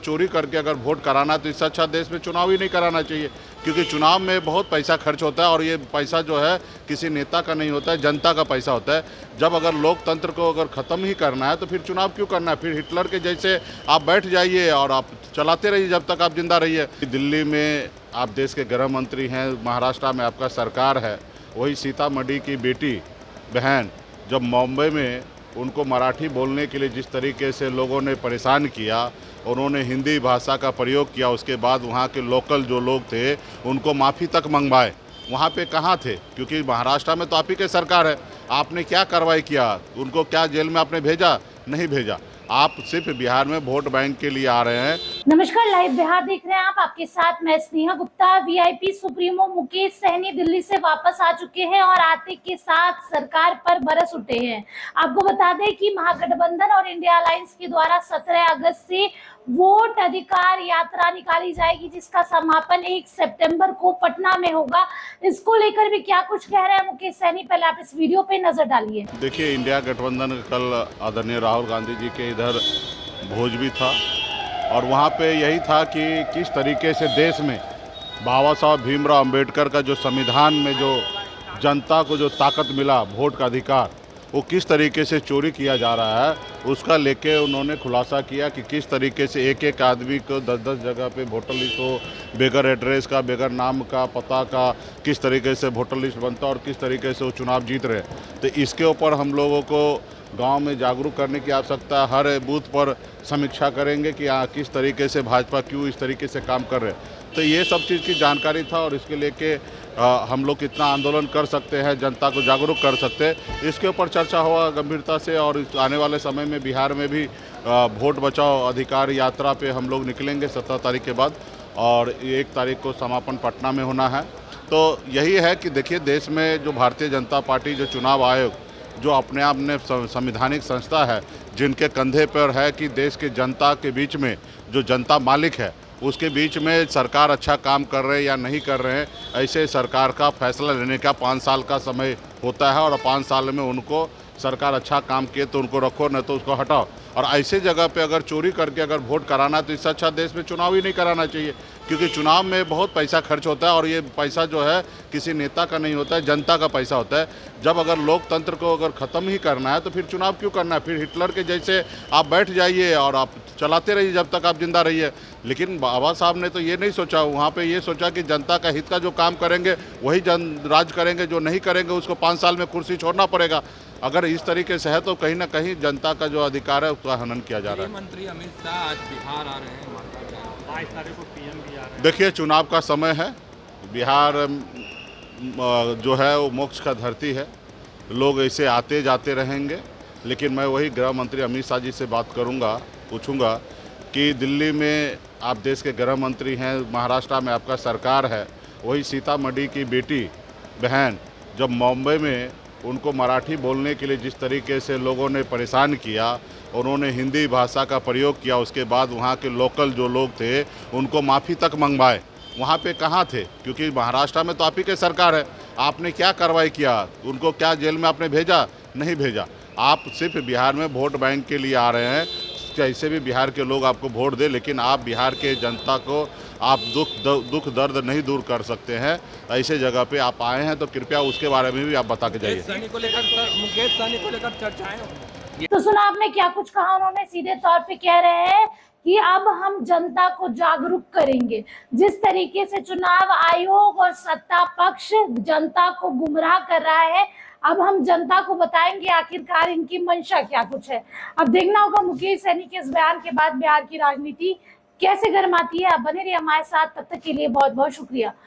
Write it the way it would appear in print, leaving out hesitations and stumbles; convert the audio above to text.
चोरी करके अगर वोट कराना तो इससे अच्छा देश में चुनाव ही नहीं कराना चाहिए, क्योंकि चुनाव में बहुत पैसा खर्च होता है और ये पैसा जो है किसी नेता का नहीं होता है, जनता का पैसा होता है। जब अगर लोकतंत्र को अगर ख़त्म ही करना है तो फिर चुनाव क्यों करना है? फिर हिटलर के जैसे आप बैठ जाइए और आप चलाते रहिए जब तक आप जिंदा रहिए। दिल्ली में आप देश के गृह मंत्री हैं, महाराष्ट्र में आपका सरकार है, वही सीतामढ़ी की बेटी बहन जब मुंबई में उनको मराठी बोलने के लिए जिस तरीके से लोगों ने परेशान किया, उन्होंने हिंदी भाषा का प्रयोग किया, उसके बाद वहाँ के लोकल जो लोग थे उनको माफ़ी तक मंगवाए। वहाँ पे कहाँ थे? क्योंकि महाराष्ट्र में तो आप ही की सरकार है, आपने क्या कार्रवाई किया? उनको क्या जेल में आपने भेजा? नहीं भेजा। आप सिर्फ बिहार में वोट बैंक के लिए आ रहे हैं। नमस्कार, लाइव बिहार देख रहे हैं आप। आपके साथ मैं स्नेहा गुप्ता। वीआईपी सुप्रीमो मुकेश सहनी दिल्ली से वापस आ चुके हैं और आते के साथ सरकार पर बरस उठे हैं। आपको बता दें कि महागठबंधन और इंडिया अलायंस के द्वारा 17 अगस्त से वोट अधिकार यात्रा निकाली जाएगी, जिसका समापन 1 सितंबर को पटना में होगा। इसको लेकर भी क्या कुछ कह रहे हैं मुकेश सहनी, पहले आप इस वीडियो पे नजर डालिए। देखिए, इंडिया गठबंधन कल आदरणीय राहुल गांधी जी के इधर भोज भी था और वहाँ पे यही था कि किस तरीके से देश में बाबा साहब भीमराव अंबेडकर का जो संविधान में जो जनता को जो ताकत मिला, वोट का अधिकार, वो किस तरीके से चोरी किया जा रहा है, उसका लेके उन्होंने खुलासा किया कि किस तरीके से एक एक आदमी को 10-10 जगह पे वोटर लिस्ट हो, बगैर एड्रेस का, बगैर नाम का, पता का, किस तरीके से वोटर लिस्ट बनता और किस तरीके से वो चुनाव जीत रहे। तो इसके ऊपर हम लोगों को गांव में जागरूक करने की आवश्यकता है। हर बूथ पर समीक्षा करेंगे कि किस तरीके से भाजपा क्यों इस तरीके से काम कर रहे हैं। तो ये सब चीज़ की जानकारी था और इसके लेके हम लोग कितना आंदोलन कर सकते हैं, जनता को जागरूक कर सकते हैं, इसके ऊपर चर्चा हुआ गंभीरता से। और आने वाले समय में बिहार में भी वोट बचाओ अधिकार यात्रा पे हम लोग निकलेंगे 17 तारीख के बाद, और 1 तारीख को समापन पटना में होना है। तो यही है कि देखिए, देश में जो भारतीय जनता पार्टी, जो चुनाव आयोग, जो अपने आप में संवैधानिक संस्था है, जिनके कंधे पर है कि देश के जनता के बीच में जो जनता मालिक है, उसके बीच में सरकार अच्छा काम कर रहे हैं या नहीं कर रहे हैं, ऐसे सरकार का फैसला लेने का 5 साल का समय होता है। और 5 साल में उनको सरकार अच्छा काम किए तो उनको रखो, नहीं तो उसको हटाओ। और ऐसे जगह पे अगर चोरी करके अगर वोट कराना तो इससे अच्छा देश में चुनाव ही नहीं कराना चाहिए, क्योंकि चुनाव में बहुत पैसा खर्च होता है और ये पैसा जो है किसी नेता का नहीं होता है, जनता का पैसा होता है। जब अगर लोकतंत्र को अगर ख़त्म ही करना है तो फिर चुनाव क्यों करना है? फिर हिटलर के जैसे आप बैठ जाइए और आप चलाते रहिए जब तक आप जिंदा रहिए। लेकिन बाबा साहब ने तो ये नहीं सोचा, वहाँ पे ये सोचा कि जनता का हित का जो काम करेंगे वही राज करेंगे, जो नहीं करेंगे उसको 5 साल में कुर्सी छोड़ना पड़ेगा। अगर इस तरीके से है तो कहीं ना कहीं जनता का जो अधिकार है उसका हनन किया जा रहा है। मंत्री अमित शाह आज बिहार आ रहे हैं, 22 तारीख को पीएम भी आ रहे हैं। देखिए, चुनाव का समय है, बिहार जो है वो मोक्ष का धरती है, लोग ऐसे आते जाते रहेंगे। लेकिन मैं वही गृह मंत्री अमित शाह जी से बात करूंगा, पूछूंगा कि दिल्ली में आप देश के गृह मंत्री हैं, महाराष्ट्र में आपका सरकार है, वही सीतामढ़ी की बेटी बहन जब मुंबई में उनको मराठी बोलने के लिए जिस तरीके से लोगों ने परेशान किया, उन्होंने हिंदी भाषा का प्रयोग किया, उसके बाद वहाँ के लोकल जो लोग थे उनको माफ़ी तक मंगवाए। वहाँ पे कहाँ थे? क्योंकि महाराष्ट्र में तो आप ही की सरकार है, आपने क्या कार्रवाई किया? उनको क्या जेल में आपने भेजा? नहीं भेजा। आप सिर्फ बिहार में वोट बैंक के लिए आ रहे हैं, कैसे भी बिहार के लोग आपको वोट दे, लेकिन आप बिहार के जनता को आप दुख दर्द नहीं दूर कर सकते हैं। ऐसे जगह पे आप आए हैं तो कृपया उसके बारे में भी आप बता के जाइए। मुकेश सहनी को लेकर चर्चाएं। तो सुना आपने क्या कुछ कहा। उन्होंने सीधे तौर पे कह रहे हैं कि अब हम जनता को जागरूक करेंगे। जिस तरीके से चुनाव आयोग और सत्ता पक्ष जनता को गुमराह कर रहा है, अब हम जनता को बताएंगे आखिरकार इनकी मंशा क्या कुछ है। अब देखना होगा मुकेश सहनी के इस बयान के बाद बिहार की राजनीति कैसे गर्माती है। अब बने रहिए हमारे साथ, तब तक के लिए बहुत बहुत शुक्रिया।